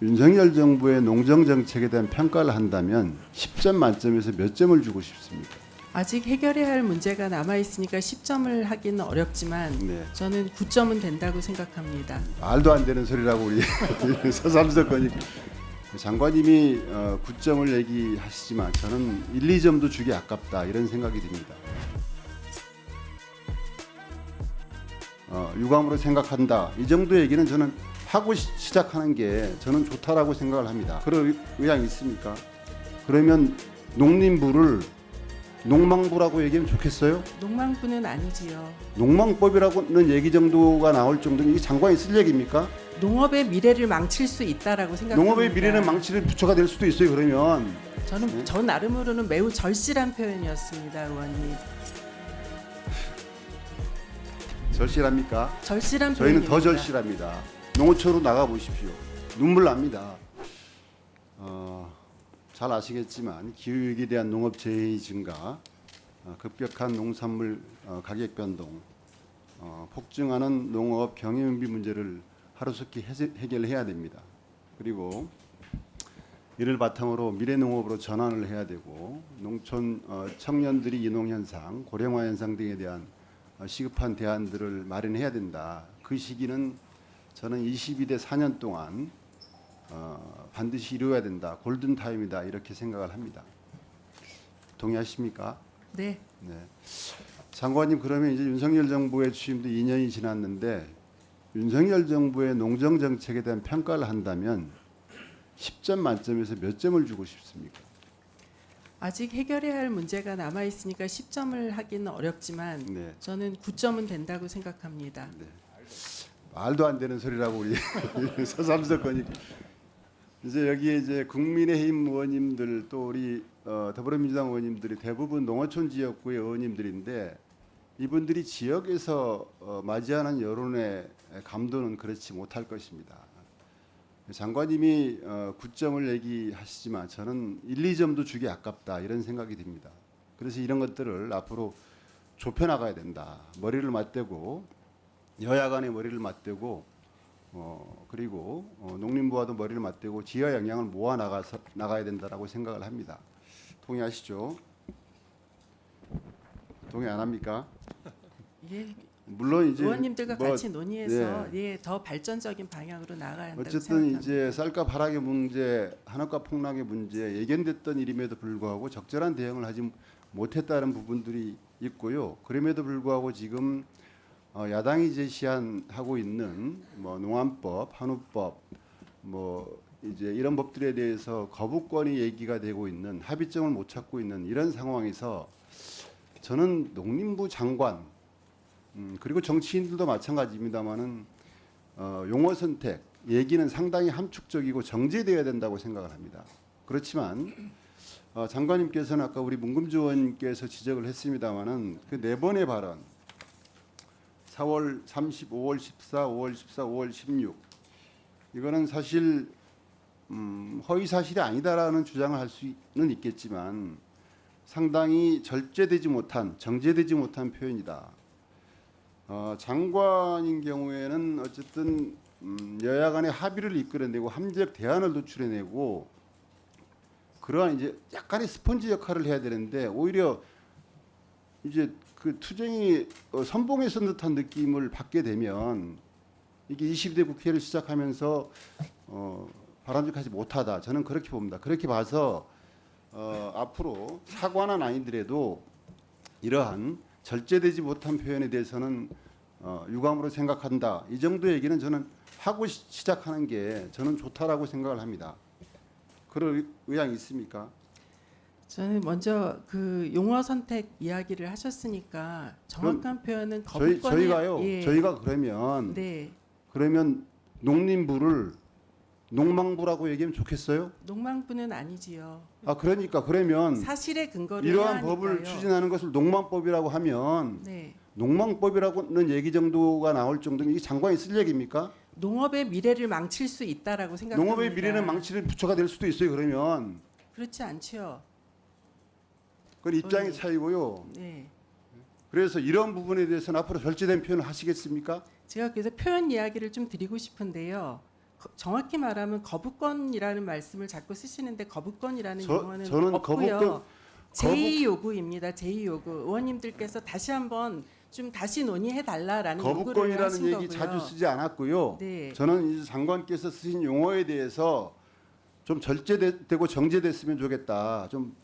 윤석열 정부의 농정 정책에 대한 평가를 한다면 10점 만점에서 몇 점을 주고 싶습니까? 아직 해결해야 할 문제가 남아 있으니까 10점을 하기는 어렵지만 네. 저는 9점은 된다고 생각합니다. 말도 안 되는 소리라고 우리 서삼석건이 장관님이 9점을 얘기하시지만 저는 1, 2점도 주기 아깝다 이런 생각이 듭니다. 유감으로 생각한다 이 정도 얘기는 저는 하고 시작하는 게 저는 좋다라고 생각을 합니다. 그럴 의향이 있습니까? 그러면 농림부를 농망부라고 얘기하면 좋겠어요? 농망부는 아니지요. 농망법이라고는 얘기 정도가 나올 정도는 이게 장관이 쓸 얘기입니까? 농업의 미래를 망칠 수 있다라고 생각합니다. 농업의 미래는 망치는 부처가 될 수도 있어요. 그러면 저는 저 나름으로는 매우 절실한 표현이었습니다, 의원님. 절실합니까? 절실한 저희는 표현입니다. 더 절실합니다. 농어촌으로 나가 보십시오. 눈물 납니다. 잘 아시겠지만 기후위기에 대한 농업 재해의 증가, 급격한 농산물 가격 변동, 폭증하는 농업 경영비 문제를 하루속히 해결해야 됩니다. 그리고 이를 바탕으로 미래 농업으로 전환을 해야 되고 농촌 청년들이 이농 현상, 고령화 현상 등에 대한 시급한 대안들을 마련해야 된다. 그 시기는 저는 22대 4년 동안 반드시 이루어야 된다. 골든 타임이다. 이렇게 생각을 합니다. 동의하십니까? 네. 네. 장관님 그러면 이제 윤석열 정부의 취임도 2년이 지났는데 윤석열 정부의 농정 정책에 대한 평가를 한다면 10점 만점에서 몇 점을 주고 싶습니까? 아직 해결해야 할 문제가 남아 있으니까 10점을 하기는 어렵지만 네. 저는 9점은 된다고 생각합니다. 네. 말도 안 되는 소리라고 우리 서삼석건이 이제 여기에 이제 국민의힘 의원님들 또 우리 더불어민주당 의원님들이 대부분 농어촌 지역구의 의원님들인데 이분들이 지역에서 맞이하는 여론의 감도는 그렇지 못할 것입니다. 장관님이 9점을 얘기하시지만 저는 1, 2점도 주기 아깝다 이런 생각이 듭니다. 그래서 이런 것들을 앞으로 좁혀 나가야 된다. 머리를 맞대고 여야 간의 머리를 맞대고 그리고 농림부와도 머리를 맞대고 지하 역량을 모아 나가야 된다라고 생각을 합니다. 동의하시죠? 동의 안 합니까? 예, 물론 이제 의원님들과 뭐, 같이 논의해서 네. 예, 더 발전적인 방향으로 나가야 한다고 어쨌든 생각합니다. 이제 쌀값 하락의 문제, 한원가 폭락의 문제 예견됐던 일임에도 불구하고 적절한 대응을 하지 못했다는 부분들이 있고요. 그럼에도 불구하고 지금 야당이 제시하고 있는 뭐 농안법, 한우법, 뭐 이제 이런 법들에 대해서 거부권이 얘기가 되고 있는 합의점을 못 찾고 있는 이런 상황에서 저는 농림부 장관 그리고 정치인들도 마찬가지입니다만은 용어 선택 얘기는 상당히 함축적이고 정제되어야 된다고 생각을 합니다. 그렇지만 장관님께서는 아까 우리 문금주 의원께서 지적을 했습니다만은 그 네 번의 발언 4월 30, 5월 14, 5월 14, 5월 16 이거는 사실 허위 사실이 아니다라는 주장을 할 수는 있겠지만 상당히 절제되지 못한 정제되지 못한 표현이다. 장관인 경우에는 어쨌든 여야 간의 합의를 이끌어내고 합리적 대안을 도출해내고 그러한 이제 약간의 스펀지 역할을 해야 되는데 오히려 이제 그 투쟁이 선봉에 선 듯한 느낌을 받게 되면 이게 20대 국회를 시작하면서 바람직하지 못하다. 저는 그렇게 봅니다. 그렇게 봐서 앞으로 사과는 아니더라도 이러한 절제되지 못한 표현에 대해서는 유감으로 생각한다. 이 정도 얘기는 저는 하고 시작하는 게 저는 좋다라고 생각을 합니다. 그럴 의향이 있습니까? 저는 먼저 그 용어 선택 이야기를 하셨으니까 정확한 표현은 거부권이 저희가요. 예. 저희가 그러면 네. 그러면 농림부를 농망부라고 얘기하면 좋겠어요? 농망부는 아니지요. 그러니까 그러면 사실의 근거를 이러한 해야 법을 하니까요. 추진하는 것을 농망법이라고 하면 네. 농망법이라고는 얘기 정도가 나올 정도면 이게 장관이 쓸 얘기입니까? 농업의 미래를 망칠 수 있다라고 생각합니다. 농업의 미래는 망치는 부처가 될 수도 있어요. 그러면 그렇지 않지요. 그건 입장의 차이고요. 네. 그래서 이런 부분에 대해서는 앞으로 절제된 표현을 하시겠습니까? 제가 그래서 표현 이야기를 좀 드리고 싶은데요. 정확히 말하면 거부권이라는 말씀을 자꾸 쓰시는데 거부권이라는 저- 용어는 저는 없고요. 제2 요구입니다. 제2 요구. 의원님들께서 다시 한번 좀 다시 논의해 달라라는 요구를 거부권이라는 하신 얘기 거고요. 자주 쓰지 않았고요. 네. 저는 이제 장관께서 쓰신 용어에 대해서 좀 절제되고 정제됐으면 좋겠다. 좀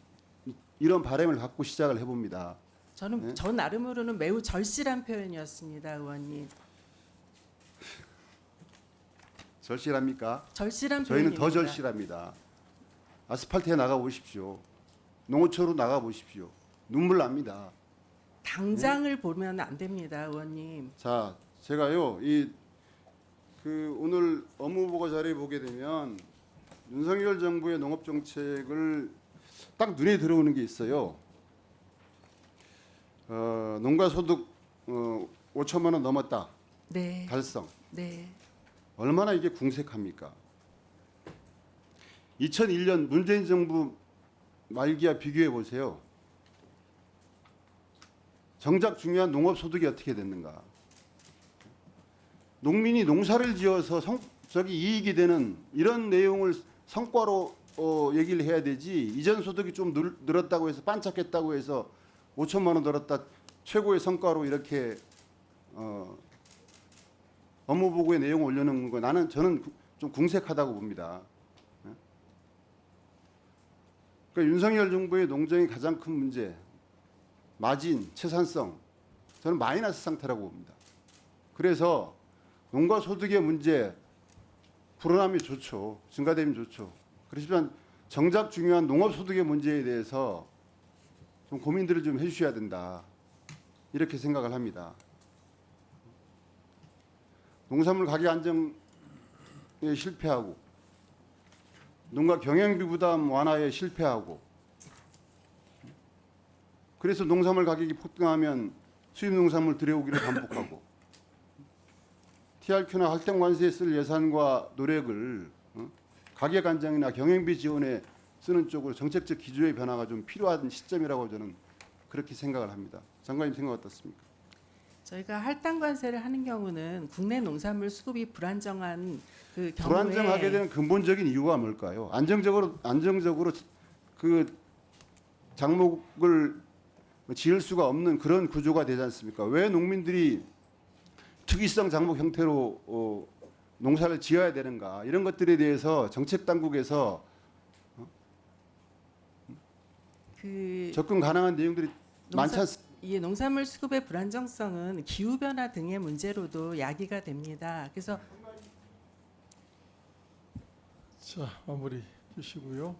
이런 바람을 갖고 시작을 해봅니다. 저는 네. 저 나름으로는 매우 절실한 표현이었습니다, 의원님. 절실합니까? 절실한 저희는 표현입니다. 더 절실합니다. 아스팔트에 나가 보십시오. 농어촌으로 나가 보십시오. 눈물 납니다. 당장을 보면 안 됩니다, 의원님. 자, 제가요 오늘 업무보고 자료에 보게 되면 윤석열 정부의 농업 정책을 딱 눈에 들어오는 게 있어요. 농가 소득 5천만 원 넘었다 네, 달성. 네, 얼마나 이게 궁색합니까? 2001년 문재인 정부 말기와 비교해 보세요. 정작 중요한 농업 소득이 어떻게 됐는가? 농민이 농사를 지어서 이익이 되는 이런 내용을 성과로 얘기를 해야 되지. 이전 소득이 좀 늘었다고 해서 반짝했다고 해서 5천만 원 늘었다 최고의 성과로 이렇게 업무 보고의 내용을 올려놓은 거 저는 좀 궁색하다고 봅니다. 그러니까 윤석열 정부의 농정의 가장 큰 문제, 마진, 채산성, 저는 마이너스 상태라고 봅니다. 그래서 농가 소득의 문제 불어나면 좋죠. 증가되면 좋죠. 그렇지만 정작 중요한 농업 소득의 문제에 대해서 좀 고민들을 좀 해주셔야 된다. 이렇게 생각을 합니다. 농산물 가격 안정에 실패하고 농가 경영비 부담 완화에 실패하고 그래서 농산물 가격이 폭등하면 수입 농산물 들여오기를 반복하고 TRQ나 할당관세에 쓸 예산과 노력을 가격 안정이나 경영비 지원에 쓰는 쪽으로 정책적 기조의 변화가 좀 필요한 시점이라고 저는 그렇게 생각을 합니다. 장관님 생각 어떻습니까? 저희가 할당 관세를 하는 경우는 국내 농산물 수급이 불안정한 그 경우에 불안정하게 되는 근본적인 이유가 뭘까요? 안정적으로 그 장목을 지을 수가 없는 그런 구조가 되지 않습니까? 왜 농민들이 특이성 장목 형태로 농사를 지어야 되는가? 이런 것들에 대해서 정책 당국에서 그 접근 가능한 내용들이 많지 않습니까? 이 농산물 수급의 불안정성은 기후 변화 등의 문제로도 야기가 됩니다. 그래서 자, 마무리 주시고요.